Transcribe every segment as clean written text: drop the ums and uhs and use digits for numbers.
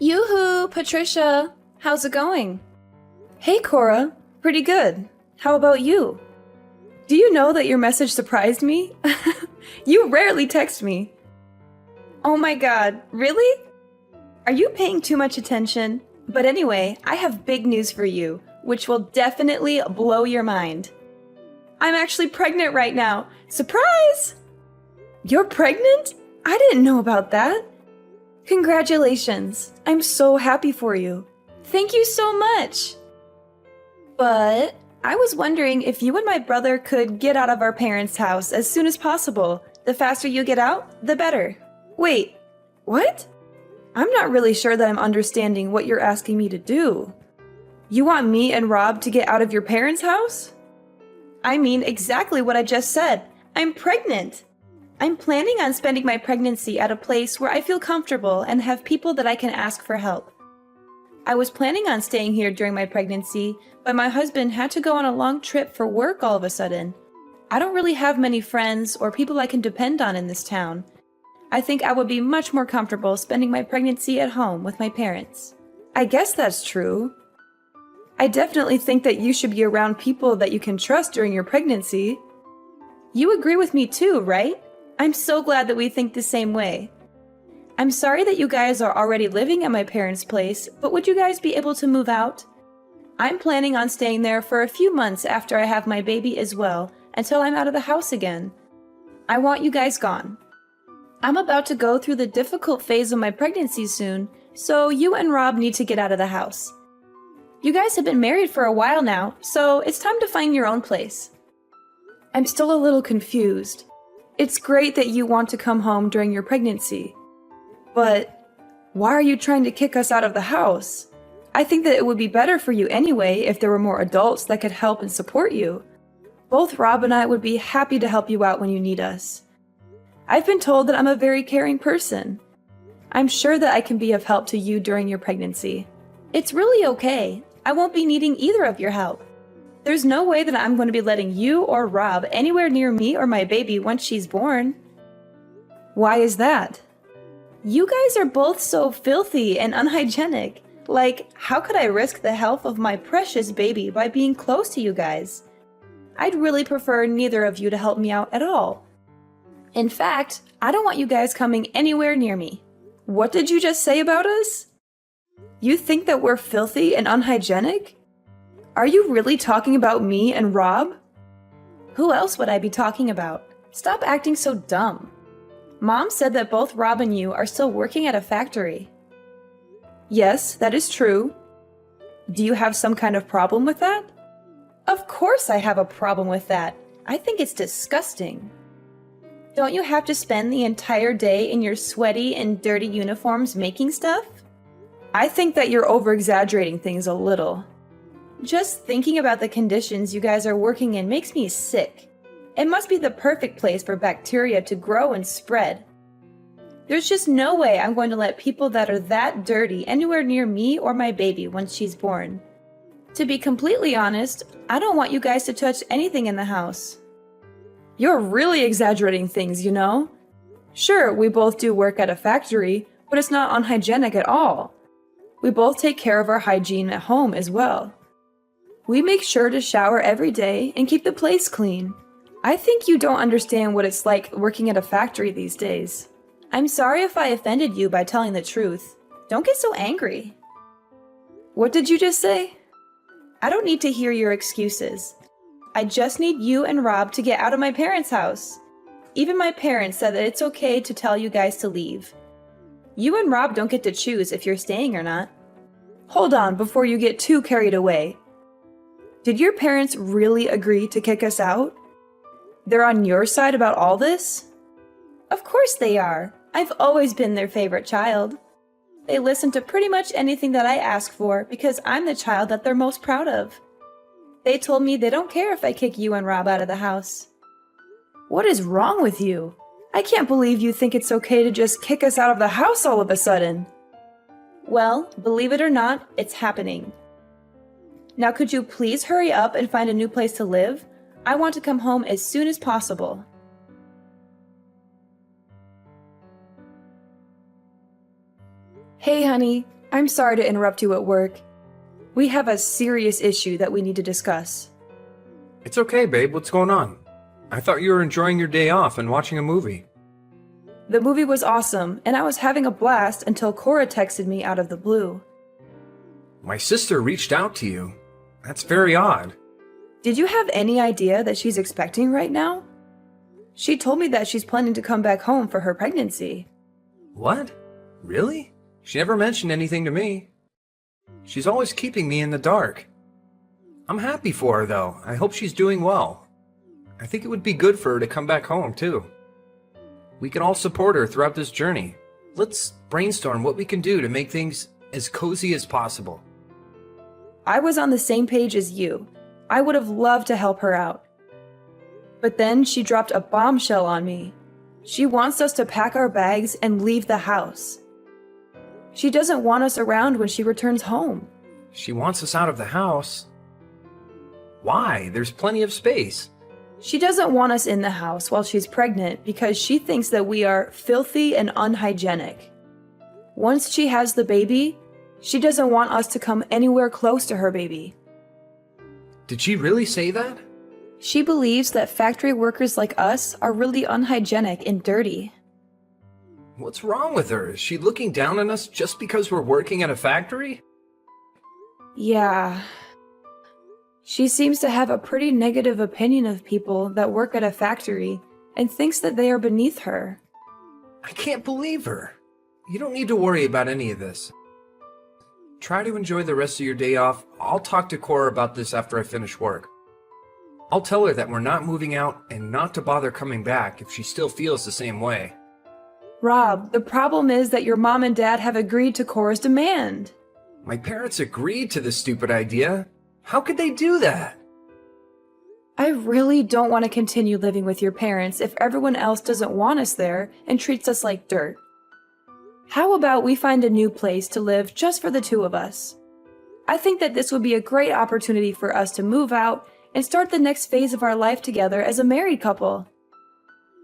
Yoo-hoo, Patricia! How's it going? Hey, Cora. Pretty good. How about you? Do you know that your message surprised me? You rarely text me. Oh my god, really? Are you paying too much attention? But anyway, I have big news for you, which will definitely blow your mind. I'm actually pregnant right now. Surprise! You're pregnant? I didn't know about that. Congratulations. I'm so happy for you. Thank you so much. But I was wondering if you and my brother could get out of our parents' house as soon as possible. The faster you get out, the better. Wait, what? I'm not really sure that I'm understanding what you're asking me to do. You want me and Rob to get out of your parents' house? I mean exactly what I just said. I'm pregnant. I'm planning on spending my pregnancy at a place where I feel comfortable and have people that I can ask for help. I was planning on staying here during my pregnancy, but my husband had to go on a long trip for work all of a sudden. I don't really have many friends or people I can depend on in this town. I think I would be much more comfortable spending my pregnancy at home with my parents. I guess that's true. I definitely think that you should be around people that you can trust during your pregnancy. You agree with me too, right? I'm so glad that we think the same way. I'm sorry that you guys are already living at my parents' place, but would you guys be able to move out? I'm planning on staying there for a few months after I have my baby as well, until I'm out of the house again. I want you guys gone. I'm about to go through the difficult phase of my pregnancy soon, so you and Rob need to get out of the house. You guys have been married for a while now, so it's time to find your own place. I'm still a little confused. It's great that you want to come home during your pregnancy. But why are you trying to kick us out of the house? I think that it would be better for you anyway if there were more adults that could help and support you. Both Rob and I would be happy to help you out when you need us. I've been told that I'm a very caring person. I'm sure that I can be of help to you during your pregnancy. It's really okay. I won't be needing either of your help. There's no way that I'm going to be letting you or Rob anywhere near me or my baby once she's born. Why is that? You guys are both so filthy and unhygienic. Like, how could I risk the health of my precious baby by being close to you guys? I'd really prefer neither of you to help me out at all. In fact, I don't want you guys coming anywhere near me. What did you just say about us? You think that we're filthy and unhygienic? Are you really talking about me and Rob? Who else would I be talking about? Stop acting so dumb. Mom said that both Rob and you are still working at a factory. Yes, that is true. Do you have some kind of problem with that? Of course I have a problem with that. I think it's disgusting. Don't you have to spend the entire day in your sweaty and dirty uniforms making stuff? I think that you're over-exaggerating things a little. Just thinking about the conditions you guys are working in makes me sick. It must be the perfect place for bacteria to grow and spread. There's just no way I'm going to let people that are that dirty anywhere near me or my baby once she's born. To be completely honest, I don't want you guys to touch anything in the house. You're really exaggerating things, you know? Sure, we both do work at a factory, but it's not unhygienic at all. We both take care of our hygiene at home as well. We make sure to shower every day and keep the place clean. I think you don't understand what it's like working at a factory these days. I'm sorry if I offended you by telling the truth. Don't get so angry. What did you just say? I don't need to hear your excuses. I just need you and Rob to get out of my parents' house. Even my parents said that it's okay to tell you guys to leave. You and Rob don't get to choose if you're staying or not. Hold on before you get too carried away. Did your parents really agree to kick us out? They're on your side about all this? Of course they are. I've always been their favorite child. They listen to pretty much anything that I ask for because I'm the child that they're most proud of. They told me they don't care if I kick you and Rob out of the house. What is wrong with you? I can't believe you think it's okay to just kick us out of the house all of a sudden. Well, believe it or not, it's happening. Now could you please hurry up and find a new place to live? I want to come home as soon as possible. Hey honey, I'm sorry to interrupt you at work. We have a serious issue that we need to discuss. It's okay, babe. What's going on? I thought you were enjoying your day off and watching a movie. The movie was awesome, and I was having a blast until Cora texted me out of the blue. My sister reached out to you. That's very odd. Did you have any idea that she's expecting right now? She told me that she's planning to come back home for her pregnancy. What? Really? She never mentioned anything to me. She's always keeping me in the dark. I'm happy for her, though. I hope she's doing well. I think it would be good for her to come back home, too. We can all support her throughout this journey. Let's brainstorm what we can do to make things as cozy as possible. I was on the same page as you. I would have loved to help her out. But then she dropped a bombshell on me. She wants us to pack our bags and leave the house. She doesn't want us around when she returns home. She wants us out of the house. Why? There's plenty of space. She doesn't want us in the house while she's pregnant because she thinks that we are filthy and unhygienic. Once she has the baby, she doesn't want us to come anywhere close to her baby. Did she really say that? She believes that factory workers like us are really unhygienic and dirty. What's wrong with her? Is she looking down on us just because we're working at a factory? Yeah. She seems to have a pretty negative opinion of people that work at a factory and thinks that they are beneath her. I can't believe her. You don't need to worry about any of this. Try to enjoy the rest of your day off. I'll talk to Cora about this after I finish work. I'll tell her that we're not moving out and not to bother coming back if she still feels the same way. Rob, the problem is that your mom and dad have agreed to Cora's demand. My parents agreed to this stupid idea. How could they do that? I really don't want to continue living with your parents if everyone else doesn't want us there and treats us like dirt. How about we find a new place to live just for the two of us? I think that this would be a great opportunity for us to move out and start the next phase of our life together as a married couple.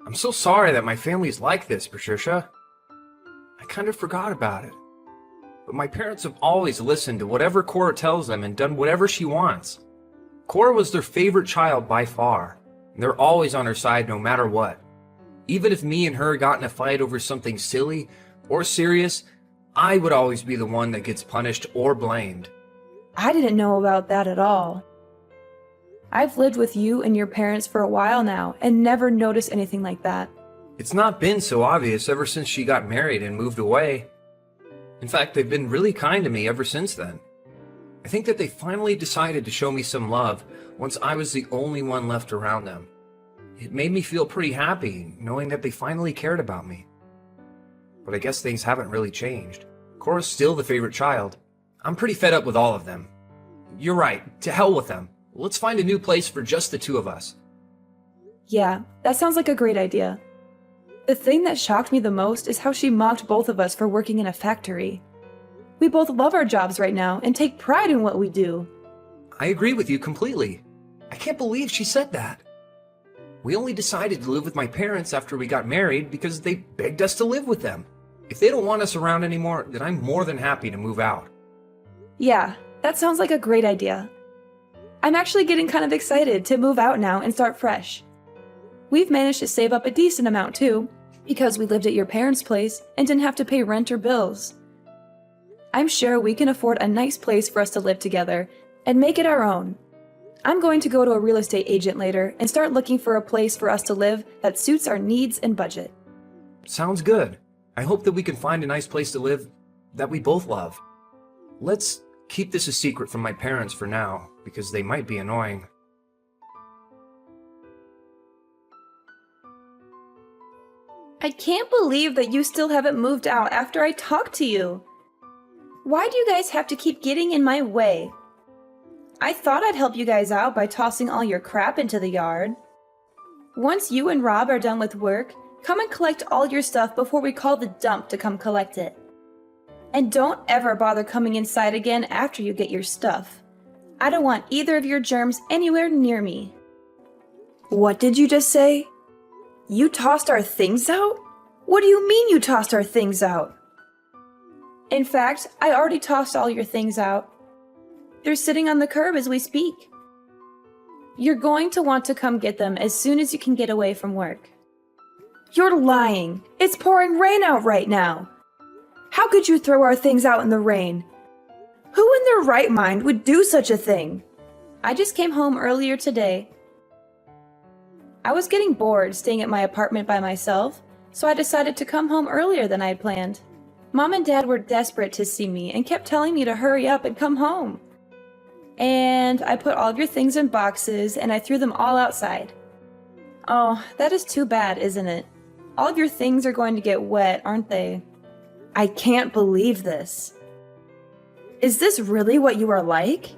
I'm so sorry that my family's like this, Patricia. I kind of forgot about it. But my parents have always listened to whatever Cora tells them and done whatever she wants. Cora was their favorite child by far, and they're always on her side no matter what. Even if me and her got in a fight over something silly or serious, I would always be the one that gets punished or blamed. I didn't know about that at all. I've lived with you and your parents for a while now and never noticed anything like that. It's not been so obvious ever since she got married and moved away. In fact, they've been really kind to me ever since then. I think that they finally decided to show me some love once I was the only one left around them. It made me feel pretty happy knowing that they finally cared about me. But I guess things haven't really changed. Cora's still the favorite child. I'm pretty fed up with all of them. You're right, to hell with them. Let's find a new place for just the two of us. Yeah, that sounds like a great idea. The thing that shocked me the most is how she mocked both of us for working in a factory. We both love our jobs right now and take pride in what we do. I agree with you completely. I can't believe she said that. We only decided to live with my parents after we got married because they begged us to live with them. If they don't want us around anymore, then I'm more than happy to move out. Yeah, that sounds like a great idea. I'm actually getting kind of excited to move out now and start fresh. We've managed to save up a decent amount too, because we lived at your parents' place and didn't have to pay rent or bills. I'm sure we can afford a nice place for us to live together and make it our own. I'm going to go to a real estate agent later and start looking for a place for us to live that suits our needs and budget. Sounds good. I hope that we can find a nice place to live that we both love. Let's keep this a secret from my parents for now, because they might be annoying. I can't believe that you still haven't moved out after I talked to you. Why do you guys have to keep getting in my way? I thought I'd help you guys out by tossing all your crap into the yard. Once you and Rob are done with work, come and collect all your stuff before we call the dump to come collect it. And don't ever bother coming inside again after you get your stuff. I don't want either of your germs anywhere near me. What did you just say? You tossed our things out? What do you mean you tossed our things out? In fact, I already tossed all your things out. They're sitting on the curb as we speak. You're going to want to come get them as soon as you can get away from work. You're lying! It's pouring rain out right now! How could you throw our things out in the rain? Who in their right mind would do such a thing? I just came home earlier today. I was getting bored staying at my apartment by myself, so I decided to come home earlier than I had planned. Mom and Dad were desperate to see me and kept telling me to hurry up and come home. And I put all of your things in boxes and I threw them all outside. Oh, that is too bad, isn't it? All of your things are going to get wet, aren't they? I can't believe this. Is this really what you are like?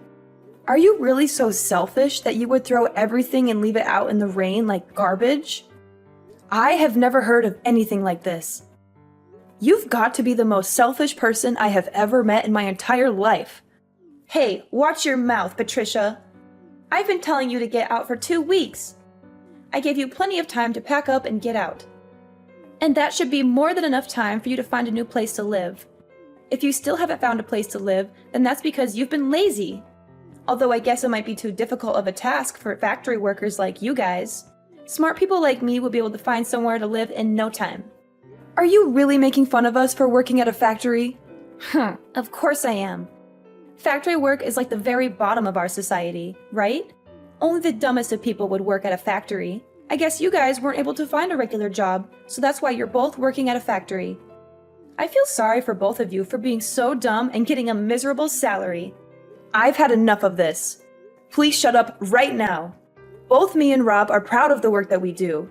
Are you really so selfish that you would throw everything and leave it out in the rain like garbage? I have never heard of anything like this. You've got to be the most selfish person I have ever met in my entire life. Hey, watch your mouth, Patricia. I've been telling you to get out for 2 weeks. I gave you plenty of time to pack up and get out. And that should be more than enough time for you to find a new place to live. If you still haven't found a place to live, then that's because you've been lazy. Although I guess it might be too difficult of a task for factory workers like you guys. Smart people like me will be able to find somewhere to live in no time. Are you really making fun of us for working at a factory? Of course I am. Factory work is like the very bottom of our society, right? Only the dumbest of people would work at a factory. I guess you guys weren't able to find a regular job, so that's why you're both working at a factory. I feel sorry for both of you for being so dumb and getting a miserable salary. I've had enough of this. Please shut up right now. Both me and Rob are proud of the work that we do.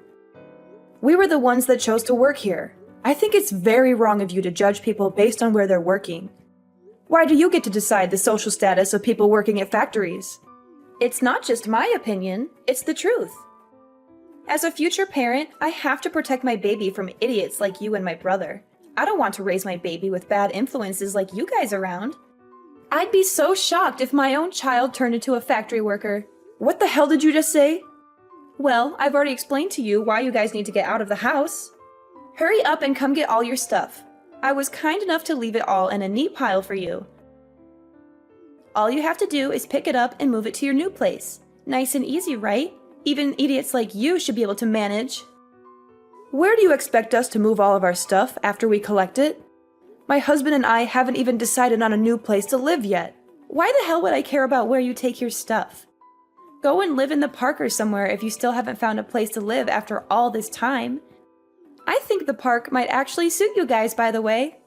We were the ones that chose to work here. I think it's very wrong of you to judge people based on where they're working. Why do you get to decide the social status of people working at factories? It's not just my opinion, it's the truth. As a future parent, I have to protect my baby from idiots like you and my brother. I don't want to raise my baby with bad influences like you guys around. I'd be so shocked if my own child turned into a factory worker. What the hell did you just say? Well, I've already explained to you why you guys need to get out of the house. Hurry up and come get all your stuff. I was kind enough to leave it all in a neat pile for you. All you have to do is pick it up and move it to your new place. Nice and easy, right? Even idiots like you should be able to manage. Where do you expect us to move all of our stuff after we collect it? My husband and I haven't even decided on a new place to live yet. Why the hell would I care about where you take your stuff? Go and live in the park or somewhere if you still haven't found a place to live after all this time. I think the park might actually suit you guys, by the way.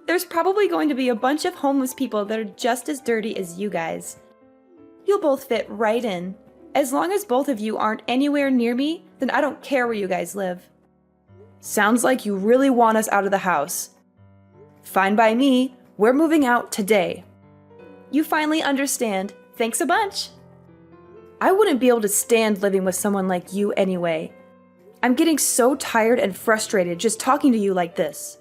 There's probably going to be a bunch of homeless people that are just as dirty as you guys. You'll both fit right in. As long as both of you aren't anywhere near me, then I don't care where you guys live. Sounds like you really want us out of the house. Fine by me, we're moving out today. You finally understand. Thanks a bunch. I wouldn't be able to stand living with someone like you anyway. I'm getting so tired and frustrated just talking to you like this.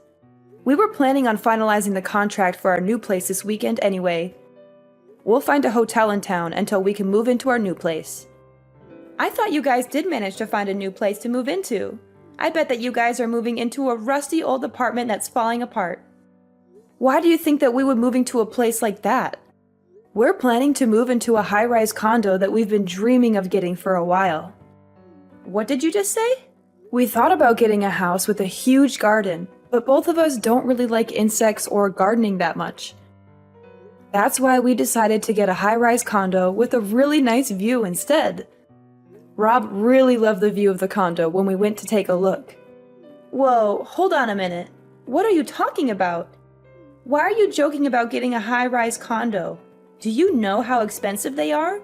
We were planning on finalizing the contract for our new place this weekend anyway. We'll find a hotel in town until we can move into our new place. I thought you guys did manage to find a new place to move into. I bet that you guys are moving into a rusty old apartment that's falling apart. Why do you think that we would move into a place like that? We're planning to move into a high-rise condo that we've been dreaming of getting for a while. What did you just say? We thought about getting a house with a huge garden, but both of us don't really like insects or gardening that much. That's why we decided to get a high-rise condo with a really nice view instead. Rob really loved the view of the condo when we went to take a look. Whoa, hold on a minute. What are you talking about? Why are you joking about getting a high-rise condo? Do you know how expensive they are?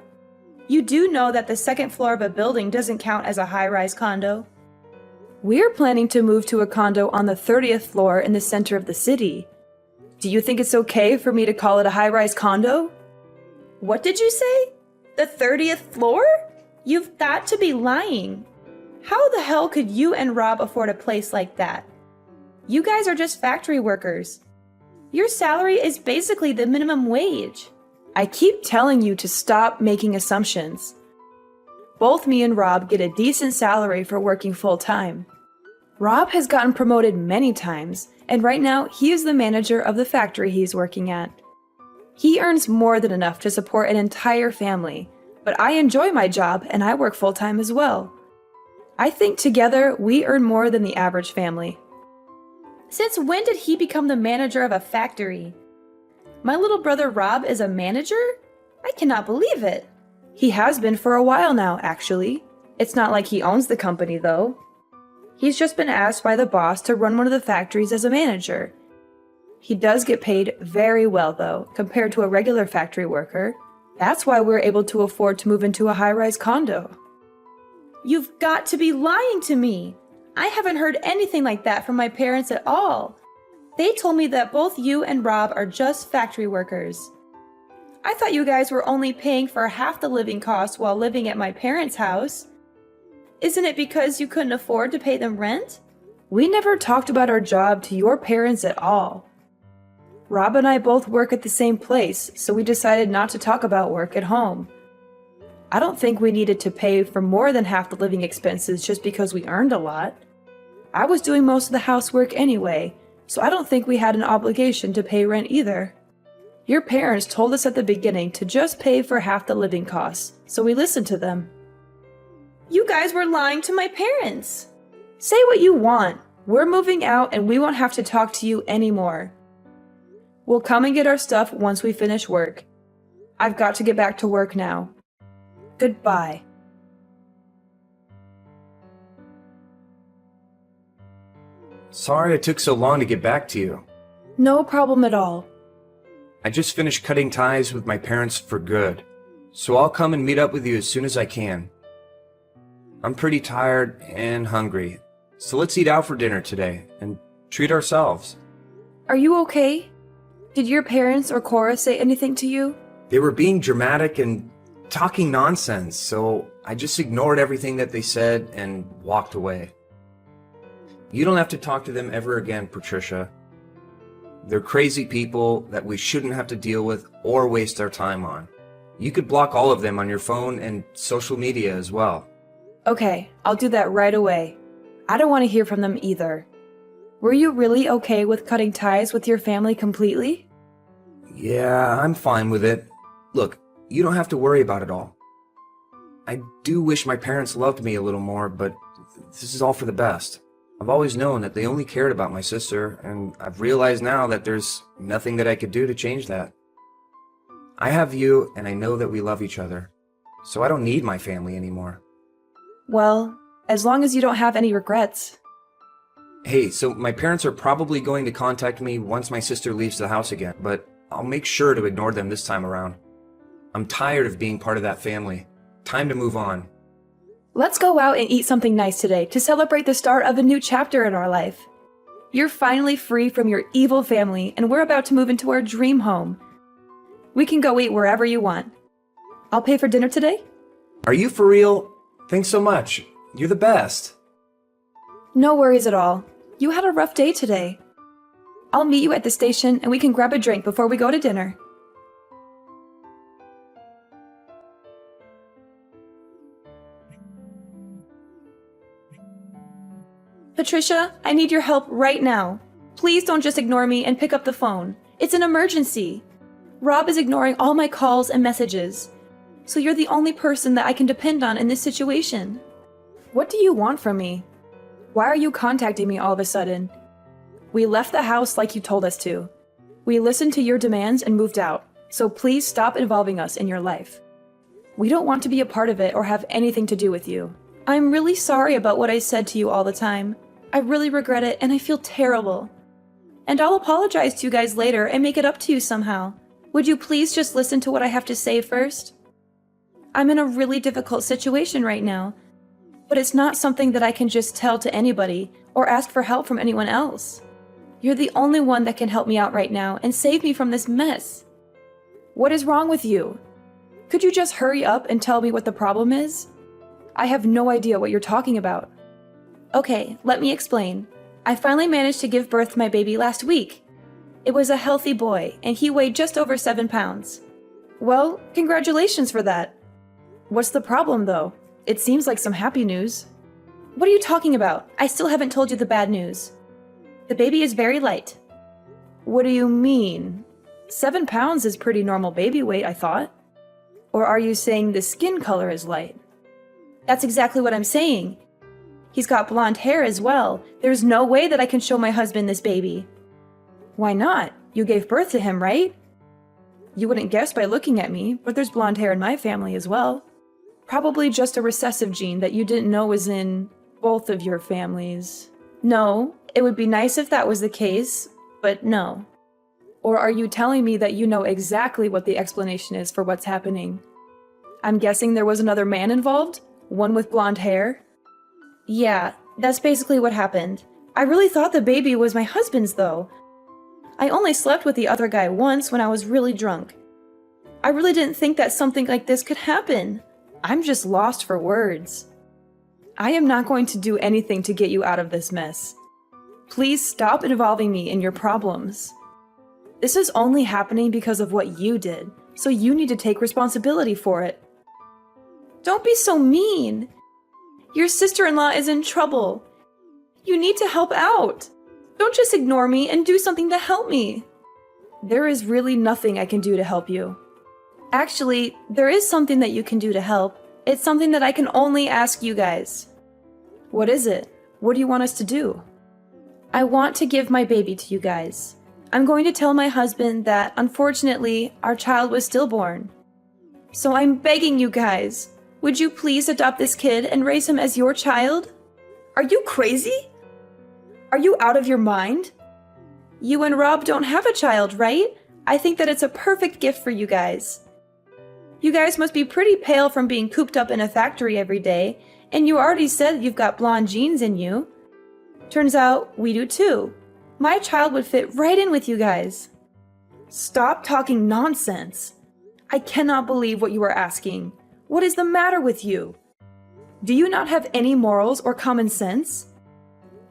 You do know that the second floor of a building doesn't count as a high-rise condo. We're planning to move to a condo on the 30th floor in the center of the city. Do you think it's okay for me to call it a high-rise condo? What did you say? The 30th floor? You've got to be lying. How the hell could you and Rob afford a place like that? You guys are just factory workers. Your salary is basically the minimum wage. I keep telling you to stop making assumptions. Both me and Rob get a decent salary for working full-time. Rob has gotten promoted many times, and right now he is the manager of the factory he's working at. He earns more than enough to support an entire family, but I enjoy my job and I work full-time as well. I think together we earn more than the average family. Since when did he become the manager of a factory? My little brother Rob is a manager? I cannot believe it. He has been for a while now, actually. It's not like he owns the company, though. He's just been asked by the boss to run one of the factories as a manager. He does get paid very well, though, compared to a regular factory worker. That's why we're able to afford to move into a high-rise condo. You've got to be lying to me! I haven't heard anything like that from my parents at all. They told me that both you and Rob are just factory workers. I thought you guys were only paying for half the living costs while living at my parents' house. Isn't it because you couldn't afford to pay them rent? We never talked about our job to your parents at all. Rob and I both work at the same place, so we decided not to talk about work at home. I don't think we needed to pay for more than half the living expenses just because we earned a lot. I was doing most of the housework anyway, so I don't think we had an obligation to pay rent either. Your parents told us at the beginning to just pay for half the living costs, so we listened to them. You guys were lying to my parents! Say what you want. We're moving out and we won't have to talk to you anymore. We'll come and get our stuff once we finish work. I've got to get back to work now. Goodbye. Sorry it took so long to get back to you. No problem at all. I just finished cutting ties with my parents for good, so I'll come and meet up with you as soon as I can. I'm pretty tired and hungry, so let's eat out for dinner today and treat ourselves. Are you okay? Did your parents or Cora say anything to you? They were being dramatic and talking nonsense, so I just ignored everything that they said and walked away. You don't have to talk to them ever again, Patricia. They're crazy people that we shouldn't have to deal with or waste our time on. You could block all of them on your phone and social media as well. Okay, I'll do that right away. I don't want to hear from them either. Were you really okay with cutting ties with your family completely? Yeah, I'm fine with it. Look, you don't have to worry about it all. I do wish my parents loved me a little more, but this is all for the best. I've always known that they only cared about my sister, and I've realized now that there's nothing that I could do to change that. I have you, and I know that we love each other, so I don't need my family anymore. Well, as long as you don't have any regrets. Hey, so my parents are probably going to contact me once my sister leaves the house again, but I'll make sure to ignore them this time around. I'm tired of being part of that family. Time to move on. Let's go out and eat something nice today to celebrate the start of a new chapter in our life. You're finally free from your evil family, and we're about to move into our dream home. We can go eat wherever you want. I'll pay for dinner today? Are you for real? Thanks so much. You're the best. No worries at all. You had a rough day today. I'll meet you at the station and we can grab a drink before we go to dinner. Patricia, I need your help right now. Please don't just ignore me and pick up the phone. It's an emergency. Rob is ignoring all my calls and messages. So you're the only person that I can depend on in this situation. What do you want from me? Why are you contacting me all of a sudden? We left the house like you told us to. We listened to your demands and moved out, so please stop involving us in your life. We don't want to be a part of it or have anything to do with you. I'm really sorry about what I said to you all the time. I really regret it and I feel terrible. And I'll apologize to you guys later and make it up to you somehow. Would you please just listen to what I have to say first? I'm in a really difficult situation right now, but it's not something that I can just tell to anybody or ask for help from anyone else. You're the only one that can help me out right now and save me from this mess. What is wrong with you? Could you just hurry up and tell me what the problem is? I have no idea what you're talking about. Okay, let me explain. I finally managed to give birth to my baby last week. It was a healthy boy, and he weighed just over 7 pounds. Well, congratulations for that. What's the problem, though? It seems like some happy news. What are you talking about? I still haven't told you the bad news. The baby is very light. What do you mean? 7 pounds is pretty normal baby weight, I thought. Or are you saying the skin color is light? That's exactly what I'm saying. He's got blonde hair as well. There's no way that I can show my husband this baby. Why not? You gave birth to him, right? You wouldn't guess by looking at me, but there's blonde hair in my family as well. Probably just a recessive gene that you didn't know was in both of your families. No, it would be nice if that was the case, but no. Or are you telling me that you know exactly what the explanation is for what's happening? I'm guessing there was another man involved? One with blonde hair? Yeah, that's basically what happened. I really thought the baby was my husband's, though. I only slept with the other guy once when I was really drunk. I really didn't think that something like this could happen. I'm just lost for words. I am not going to do anything to get you out of this mess. Please stop involving me in your problems. This is only happening because of what you did, so you need to take responsibility for it. Don't be so mean. Your sister-in-law is in trouble. You need to help out. Don't just ignore me and do something to help me. There is really nothing I can do to help you. Actually, there is something that you can do to help. It's something that I can only ask you guys. What is it? What do you want us to do? I want to give my baby to you guys. I'm going to tell my husband that, unfortunately, our child was stillborn. So I'm begging you guys, would you please adopt this kid and raise him as your child? Are you crazy? Are you out of your mind? You and Rob don't have a child, right? I think that it's a perfect gift for you guys. You guys must be pretty pale from being cooped up in a factory every day, and you already said you've got blonde genes in you. Turns out we do too. My child would fit right in with you guys. Stop talking nonsense. I cannot believe what you are asking. What is the matter with you? Do you not have any morals or common sense?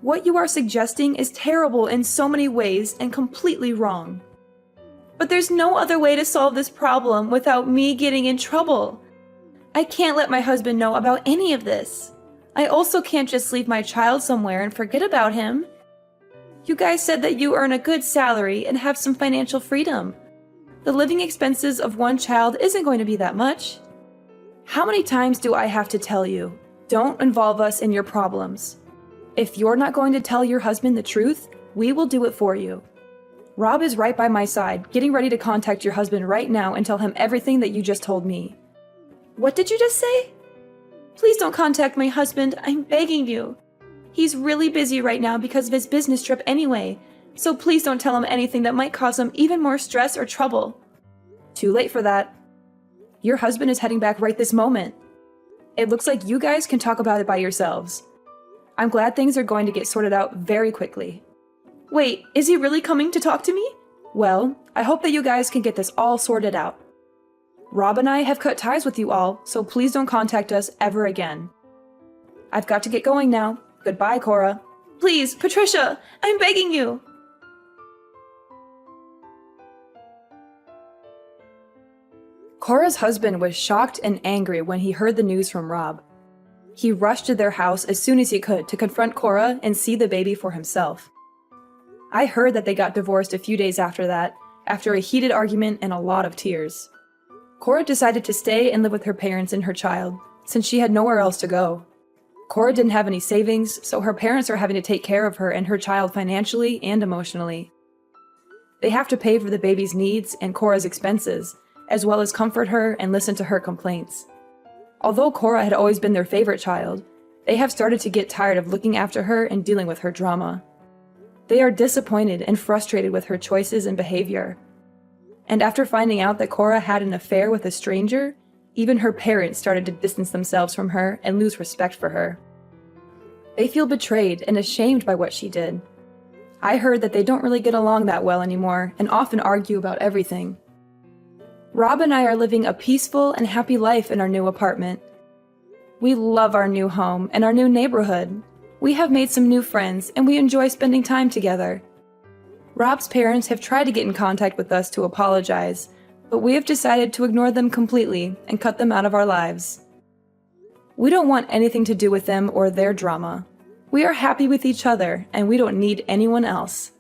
What you are suggesting is terrible in so many ways and completely wrong. But there's no other way to solve this problem without me getting in trouble. I can't let my husband know about any of this. I also can't just leave my child somewhere and forget about him. You guys said that you earn a good salary and have some financial freedom. The living expenses of one child isn't going to be that much. How many times do I have to tell you? Don't involve us in your problems. If you're not going to tell your husband the truth, we will do it for you. Rob is right by my side, getting ready to contact your husband right now and tell him everything that you just told me. What did you just say? Please don't contact my husband, I'm begging you. He's really busy right now because of his business trip anyway, so please don't tell him anything that might cause him even more stress or trouble. Too late for that. Your husband is heading back right this moment. It looks like you guys can talk about it by yourselves. I'm glad things are going to get sorted out very quickly. Wait, is he really coming to talk to me? Well, I hope that you guys can get this all sorted out. Rob and I have cut ties with you all, so please don't contact us ever again. I've got to get going now. Goodbye, Cora. Please, Patricia, I'm begging you. Cora's husband was shocked and angry when he heard the news from Rob. He rushed to their house as soon as he could to confront Cora and see the baby for himself. I heard that they got divorced a few days after that, after a heated argument and a lot of tears. Cora decided to stay and live with her parents and her child, since she had nowhere else to go. Cora didn't have any savings, so her parents are having to take care of her and her child financially and emotionally. They have to pay for the baby's needs and Cora's expenses, as well as comfort her and listen to her complaints. Although Cora had always been their favorite child, they have started to get tired of looking after her and dealing with her drama. They are disappointed and frustrated with her choices and behavior. And after finding out that Cora had an affair with a stranger, even her parents started to distance themselves from her and lose respect for her. They feel betrayed and ashamed by what she did. I heard that they don't really get along that well anymore and often argue about everything. Rob and I are living a peaceful and happy life in our new apartment. We love our new home and our new neighborhood. We have made some new friends and we enjoy spending time together. Rob's parents have tried to get in contact with us to apologize, but we have decided to ignore them completely and cut them out of our lives. We don't want anything to do with them or their drama. We are happy with each other, and we don't need anyone else.